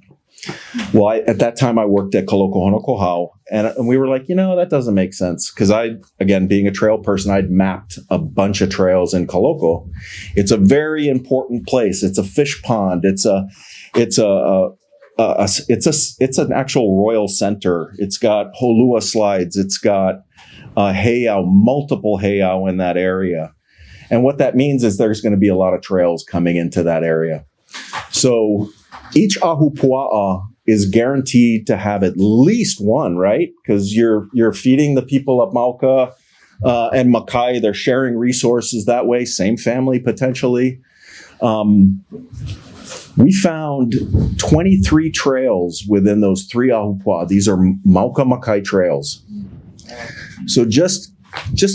Well, at that time, I worked at Kaloko-Honokōhau, and we were like, that doesn't make sense. Because being a trail person, I'd mapped a bunch of trails in Kaloko. It's a very important place. It's a fish pond. It's an actual royal center. It's got holua slides. It's got heiau, multiple heiau in that area. And what that means is there's going to be a lot of trails coming into that area. So each ahupua'a is guaranteed to have at least one, right? Because you're feeding the people of Mauka and Makai. They're sharing resources that way. Same family potentially. We found 23 trails within those 3 ahupua'a. These are Mauka Makai trails. So just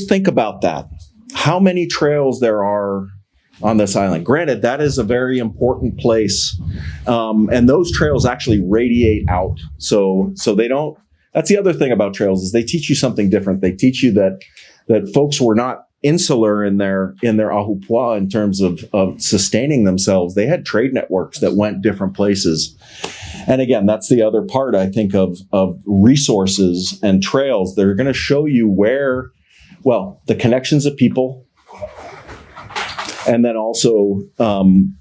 think about that. How many trails there are on this island. Granted, that is a very important place. And those trails actually radiate out. So they don't, that's the other thing about trails is they teach you something different. They teach you that folks were not insular in their ahupua'a in terms of sustaining themselves. They had trade networks that went different places. And again, that's the other part, I think, of resources and trails. They're going to show you where, the connections of people, and then also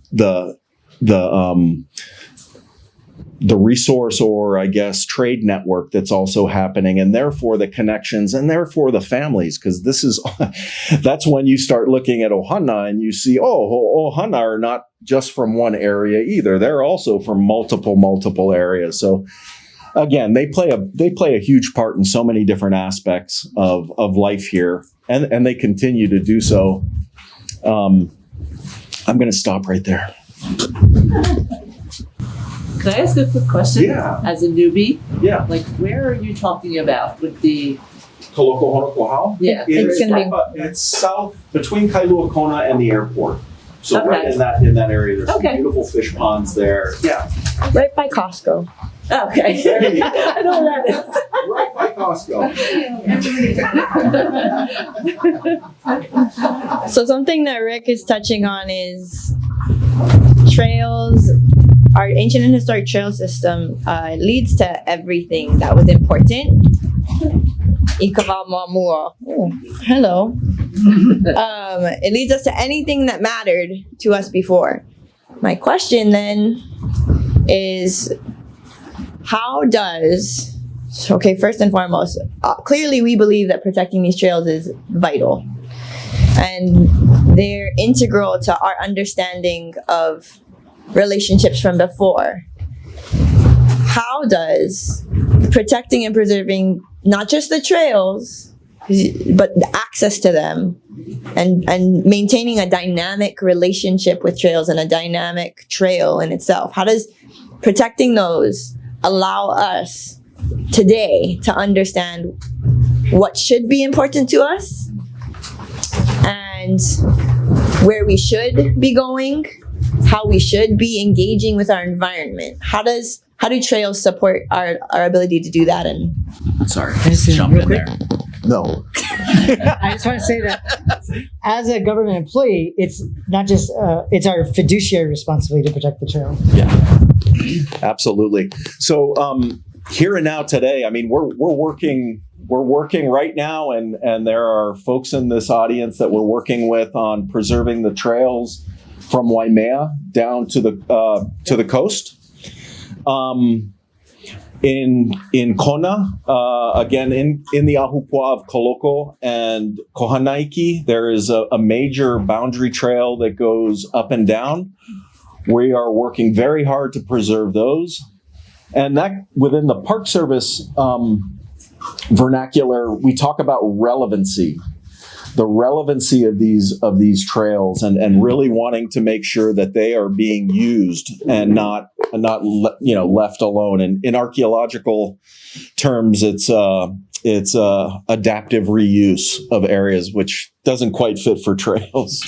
the resource or, I guess, trade network that's also happening, and therefore the connections, and therefore the families, because that's when you start looking at Ohana and you see, Ohana are not just from one area either. They're also from multiple areas. So again, they play a huge part in so many different aspects of life here, and they continue to do so. I'm going to stop right there. Could I ask a quick question? Yeah. As a newbie? Yeah. Like, where are you talking about with the... Kaloko-Honokōhau? Yeah. It's south between Kailua Kona and the airport. So Okay. right in that area, there's some beautiful fish ponds there. Yeah. Right by Costco. Okay. There you go. I know where that is. Right by Costco. So something that Rick is touching on is trails. Our ancient and historic trail system leads to everything that was important. Oh, hello. It leads us to anything that mattered to us before. My question then is, first and foremost, clearly we believe that protecting these trails is vital. And they're integral to our understanding of relationships from before. How does protecting and preserving not just the trails, but the access to them, and maintaining a dynamic relationship with trails and a dynamic trail in itself, how does protecting those allow us today to understand what should be important to us and where we should be going, how we should be engaging with our environment? How do trails support our ability to do that? And Sorry, Just jump real in quick. there. No. I just want to say that as a government employee, it's not just it's our fiduciary responsibility to protect the trail. Yeah, absolutely. So here and now today, I mean, we're working right now, and there are folks in this audience that we're working with on preserving the trails from Waimea down to the coast. In Kona, again, in the Ahupua'a of Kaloko and Kohanaiki, there is a major boundary trail that goes up and down. We are working very hard to preserve those. And that within the Park Service vernacular, we talk about relevancy, the relevancy of these trails, and really wanting to make sure that they are being used and not left alone. And in archaeological terms, it's adaptive reuse of areas, which doesn't quite fit for trails.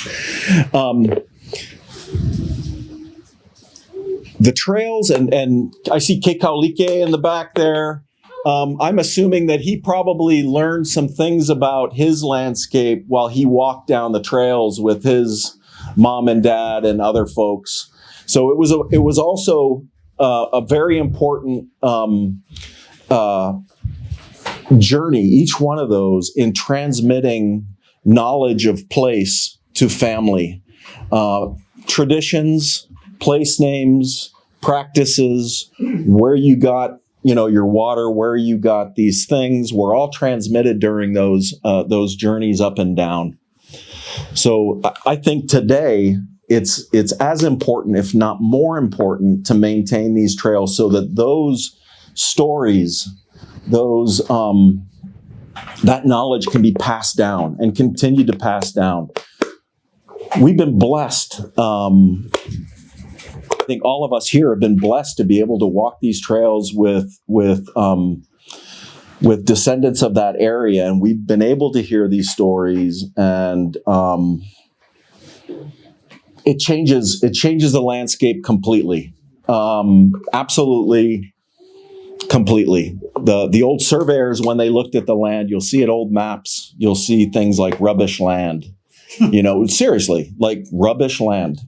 The trails, and I see Kekaulike in the back there. I'm assuming that he probably learned some things about his landscape while he walked down the trails with his mom and dad and other folks. So it was also a very important journey, each one of those, in transmitting knowledge of place to family, traditions, place names, practices, where you got your water, where you got these things, were all transmitted during those journeys up and down. So I think today it's as important, if not more important, to maintain these trails so that those stories, that knowledge can be passed down and continue to pass down. We've been blessed. I think all of us here have been blessed to be able to walk these trails with descendants of that area, and we've been able to hear these stories, and it changes the landscape completely, absolutely, completely. The old surveyors, when they looked at the land, you'll see at old maps, you'll see things like rubbish land, seriously, like rubbish land.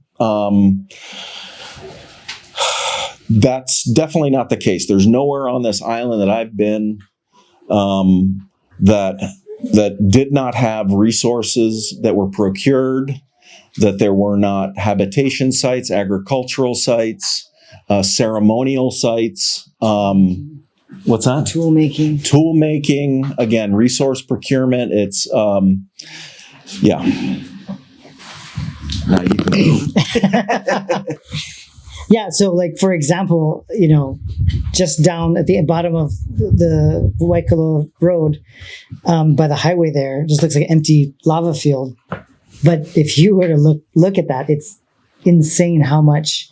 That's definitely not the case. There's nowhere on this island that I've been that did not have resources that were procured, that there were not habitation sites, agricultural sites, ceremonial sites. What's that? Tool making. Tool making. Again, resource procurement. It's yeah. Now you can. Yeah, so like for example, just down at the bottom of the Waikolo Road, by the highway there, just looks like an empty lava field. But if you were to look at that, it's insane how much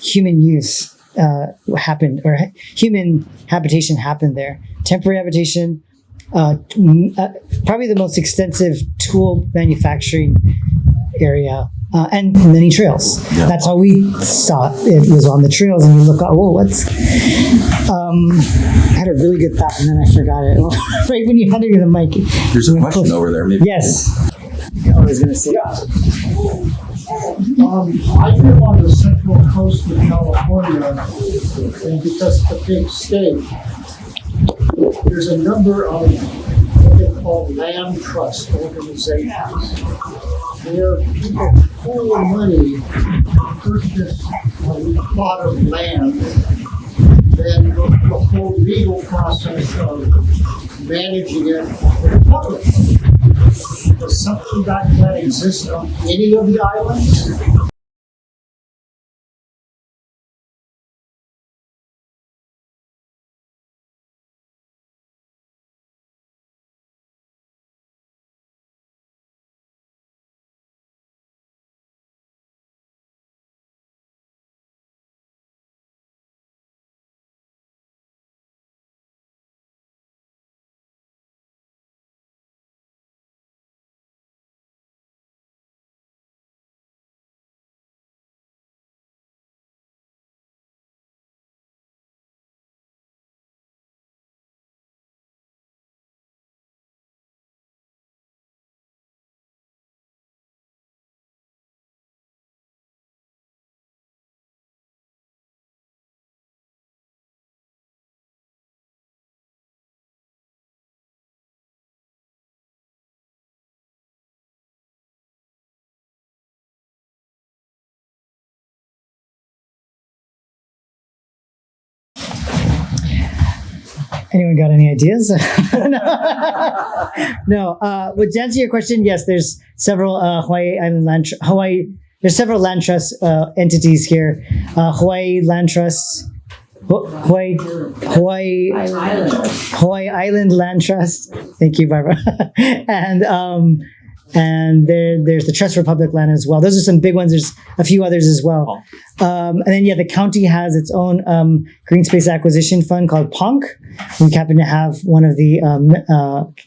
human use happened, or human habitation happened there. Temporary habitation, probably the most extensive tool manufacturing area. And many trails. Yeah. That's how we saw it. It was on the trails, and you look out, whoa, what's... I had a really good thought, and then I forgot it. Right when you handed me the mic. There's a question over there, maybe. Yes. I was going to say. Yeah. I live on the central coast of California, and because it's a big state, there's a number of what they call land trust organizations, where people pool money purchase a plot of land, then the whole legal process of managing it for the public. Does something like that exist on any of the islands? Anyone got any ideas? No. But to answer your question, yes, there's several there's several land trust entities here. Hawaii Land Trust, Hawaii Island Land Trust. Thank you, Barbara. And there's the Trust for Public Land as well. Those are some big ones. There's a few others as well. And then, the county has its own green space acquisition fund called PONC. We happen to have one of the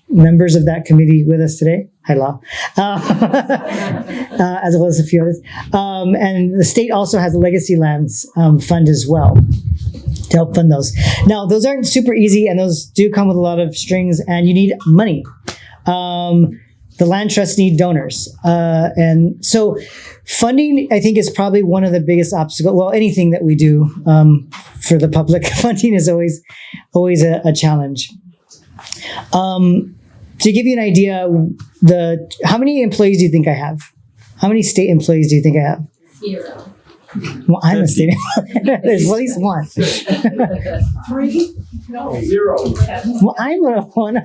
members of that committee with us today. Hi, Law. As well as a few others. And the state also has a Legacy Lands fund as well to help fund those. Now, those aren't super easy, and those do come with a lot of strings, and you need money. The land trusts need donors. And so funding, I think, is probably one of the biggest obstacles. Well, anything that we do for the public, funding is always a challenge. To give you an idea, how many employees do you think I have? How many state employees do you think I have? 0. Well, I'm a state employee. There's at least one. 3? No. 0. Well, I'm a one. I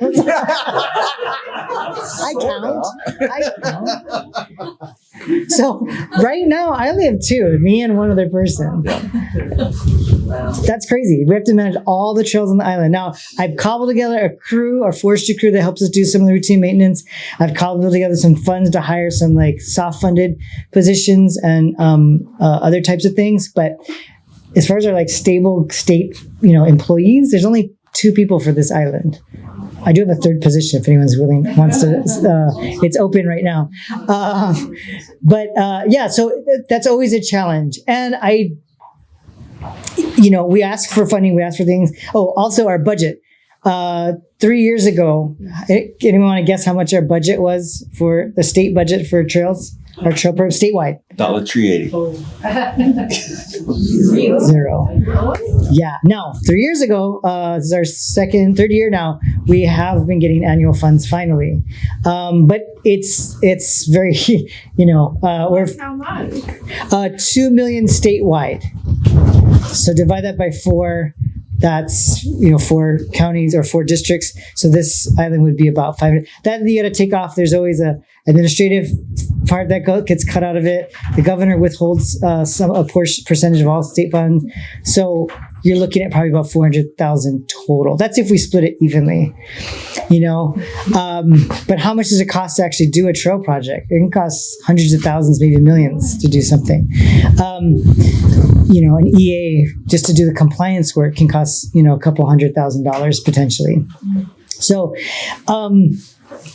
count. So right now, I only have 2, me and one other person. That's crazy. We have to manage all the trails on the island. Now, I've cobbled together a crew, our forestry crew that helps us do some of the routine maintenance. I've cobbled together some funds to hire some soft funded positions and other types of things. But as far as our stable state, employees, there's only 2 people for this island. I do have a 3rd position if anyone's wants to. It's open right now. So that's always a challenge. And we ask for funding, we ask for things. Oh, also our budget. 3 years ago, anyone want to guess how much our budget was for the state budget for trails? Our trail program statewide? $380. 0. Yeah. Now, 3 years ago, this is our third year now, we have been getting annual funds finally. But it's very, we're How much? 2 million statewide. So divide that by 4. That's 4 counties or 4 districts. So this island would be about 500. That you got to take off. There's always a administrative part that gets cut out of it. The governor withholds a percentage of all state funds. So you're looking at probably about 400,000 total. That's if we split it evenly, But how much does it cost to actually do a trail project? It can cost hundreds of thousands, maybe millions to do something. An EA just to do the compliance work can cost, a couple $100,000 potentially. So,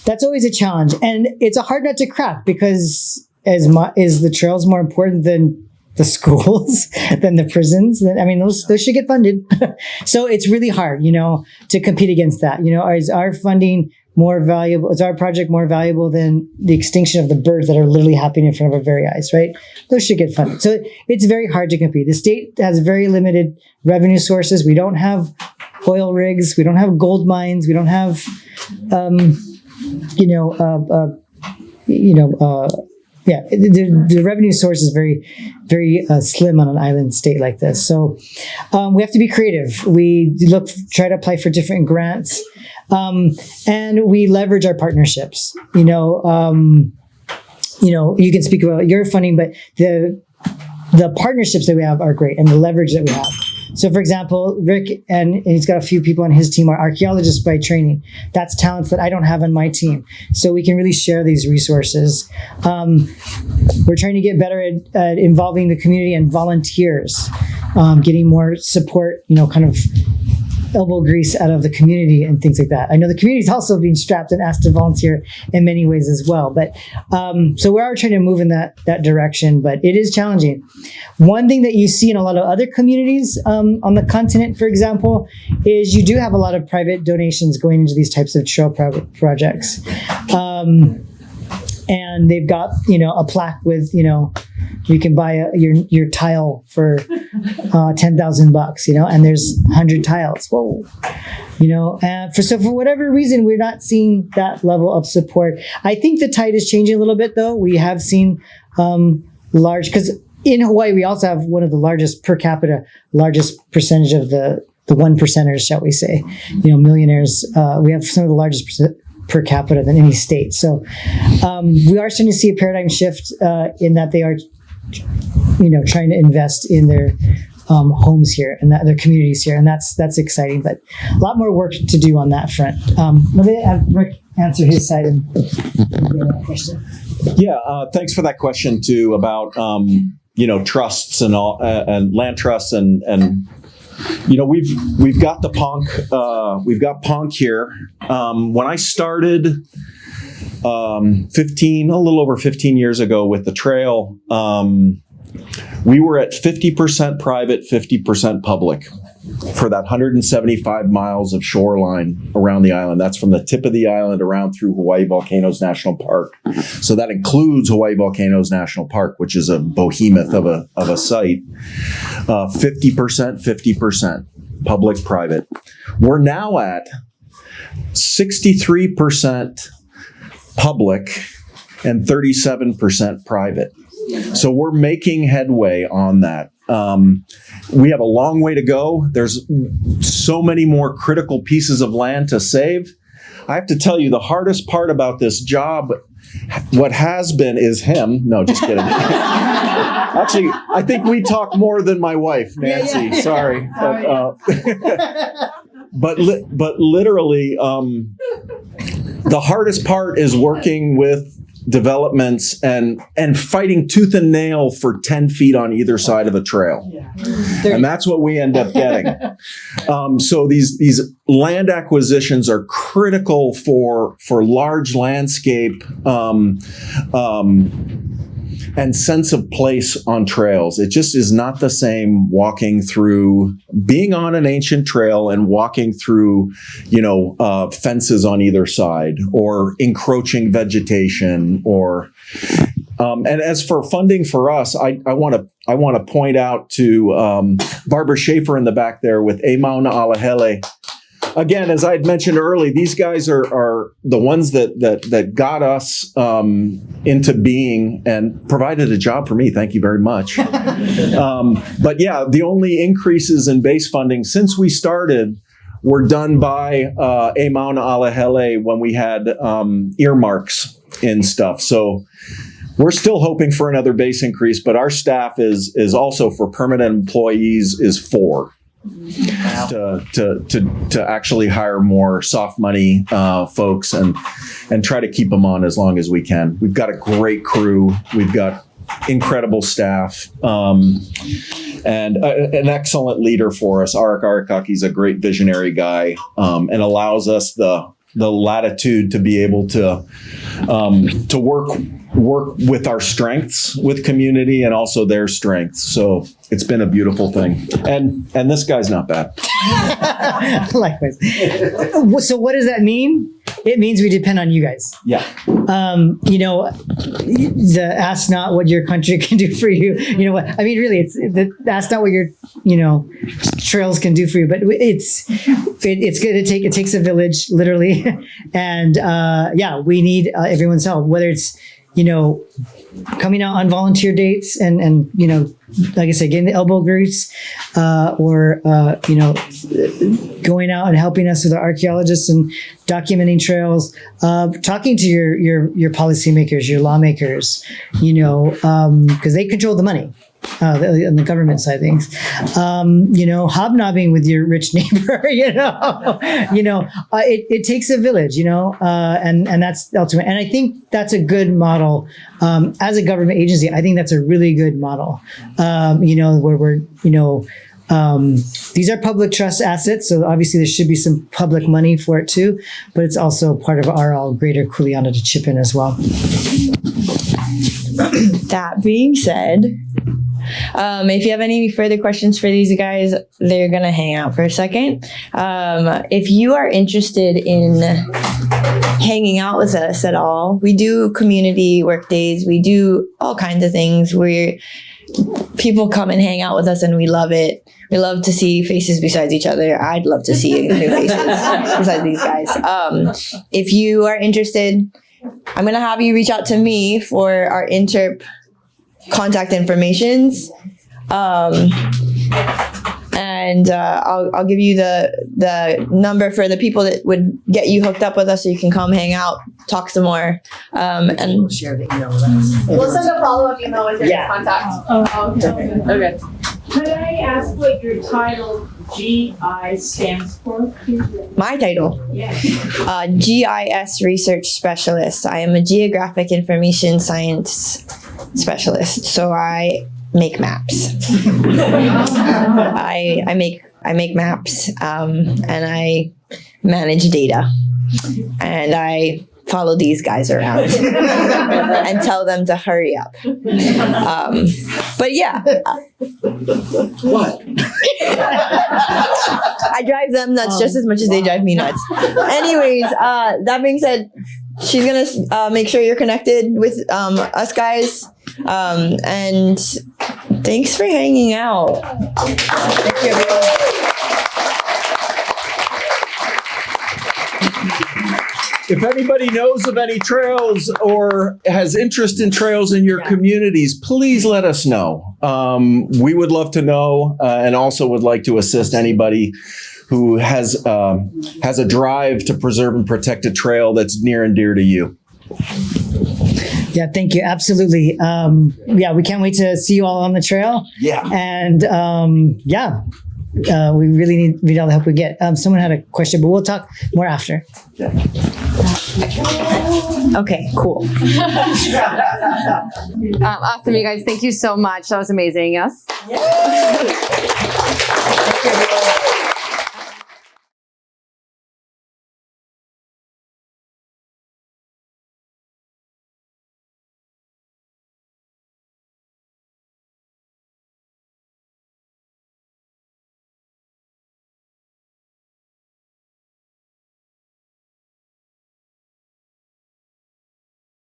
that's always a challenge, and it's a hard nut to crack because is the trails more important than the schools, than the prisons? Those should get funded. So it's really hard, to compete against that. Is our funding more valuable? Is our project more valuable than the extinction of the birds that are literally happening in front of our very eyes, right? Those should get funded. So it's very hard to compete. The state has very limited revenue sources. We don't have oil rigs. We don't have gold mines. We don't have, the revenue source is very, very slim on an island state like this. So we have to be creative. We try to apply for different grants, and we leverage our partnerships. You can speak about your funding, but the partnerships that we have are great, and the leverage that we have. So, for example, Rick, and he's got a few people on his team, are archaeologists by training. That's talents that I don't have on my team. So we can really share these resources. We're trying to get better at involving the community and volunteers, getting more support, kind of elbow grease out of the community and things like that. I know the community is also being strapped and asked to volunteer in many ways as well. But so we are trying to move in that direction, but it is challenging. One thing that you see in a lot of other communities on the continent, for example, is you do have a lot of private donations going into these types of trail projects. And they've got, a plaque with, you can buy your tile for $10,000, and there's 100 tiles. Whoa, for whatever reason, we're not seeing that level of support. I think the tide is changing a little bit, though. We have seen because in Hawaii we also have one of the largest per capita, largest percentage of the one percenters, shall we say, millionaires. We have some of the largest per capita than any state. So we are starting to see a paradigm shift in that they are, trying to invest in their homes here and their communities here, and that's exciting. But a lot more work to do on that front. Let me have Rick answer his side and that question. Yeah, thanks for that question too about trusts and all and land trusts and we've got the Ponk here. When I started a little over 15 years ago with the trail, we were at 50% private, 50% public for that 175 miles of shoreline around the island. That's from the tip of the island around through Hawaii Volcanoes National Park. So that includes Hawaii Volcanoes National Park, which is a behemoth of a site. 50%, 50%, public, private. We're now at 63% public and 37% private. So we're making headway on that. We have a long way to go. There's so many more critical pieces of land to save. I have to tell you, the hardest part about this job, what has been, is him. No, just kidding. Actually, I think we talk more than my wife, Nancy. Yeah. Sorry. But literally, the hardest part is working with developments and fighting tooth and nail for 10 feet on either side of a trail. And that's what we end up getting. So these land acquisitions are critical for large landscape and sense of place on trails. It just is not the same being on an ancient trail and walking through, fences on either side or encroaching vegetation and as for funding for us, I want to point out to Barbara Schaefer in the back there with Mauna Ala Hele. Again, as I had mentioned earlier, these guys are the ones that got us into being and provided a job for me. Thank you very much. But yeah, the only increases in base funding since we started were done by Mauna Ala Hele when we had earmarks in stuff. So we're still hoping for another base increase, but our staff is also for permanent employees is 4. To actually hire more soft money folks and try to keep them on as long as we can. We've got a great crew. We've got incredible staff and an excellent leader for us. Arik Arikaki's a great visionary guy and allows us the latitude to be able to work with our strengths with community and also their strengths. So it's been a beautiful thing. And this guy's not bad. Likewise. So what does that mean? It means we depend on you guys. Yeah. Ask not what your country can do for you. You know what? I mean, really, that's not what your, trails can do for you. But it's good to it takes a village, literally. And we need everyone's help, whether it's, coming out on volunteer dates and like I said, getting the elbow grease, or going out and helping us with the archaeologists and documenting trails, talking to your policymakers, your lawmakers, because they control the money. On the government side of things, hobnobbing with your rich neighbor, it takes a village, and that's ultimate. And I think that's a good model as a government agency. I think that's a really good model, where we're, these are public trust assets, so obviously there should be some public money for it too, but it's also part of our all greater kuleana to chip in as well. That being said, if you have any further questions for these guys, they're going to hang out for a second. If you are interested in hanging out with us at all, we do community work days. We do all kinds of things where people come and hang out with us, and we love it. We love to see faces besides each other. I'd love to see new faces besides these guys. If you are interested, I'm going to have you reach out to me for our interp contact informations. And and I'll give you the number for the people that would get you hooked up with us, so you can come hang out, talk some more. And We'll share the email with us. We'll send a follow-up email with your contact. Okay. Okay. Could I ask what your title GI stands for? my title, Yes. GIS Research Specialist. I am a Geographic Information Science Specialist, so I make maps. I make maps, and I manage data, and I follow these guys around and tell them to hurry up. But yeah. What? I drive them nuts just as much as they drive me nuts. Anyways, that being said, she's gonna make sure you're connected with us guys. And thanks for hanging out. Thank you, everyone. If anybody knows of any trails or has interest in trails in your communities, please let us know. We would love to know, and also would like to assist anybody who has a drive to preserve and protect a trail that's near and dear to you. Yeah, thank you. Absolutely. We can't wait to see you all on the trail. Yeah. And we really need all the help we get. Someone had a question, but we'll talk more after. Okay, cool. Awesome, you guys. Thank you so much. That was amazing. Yes?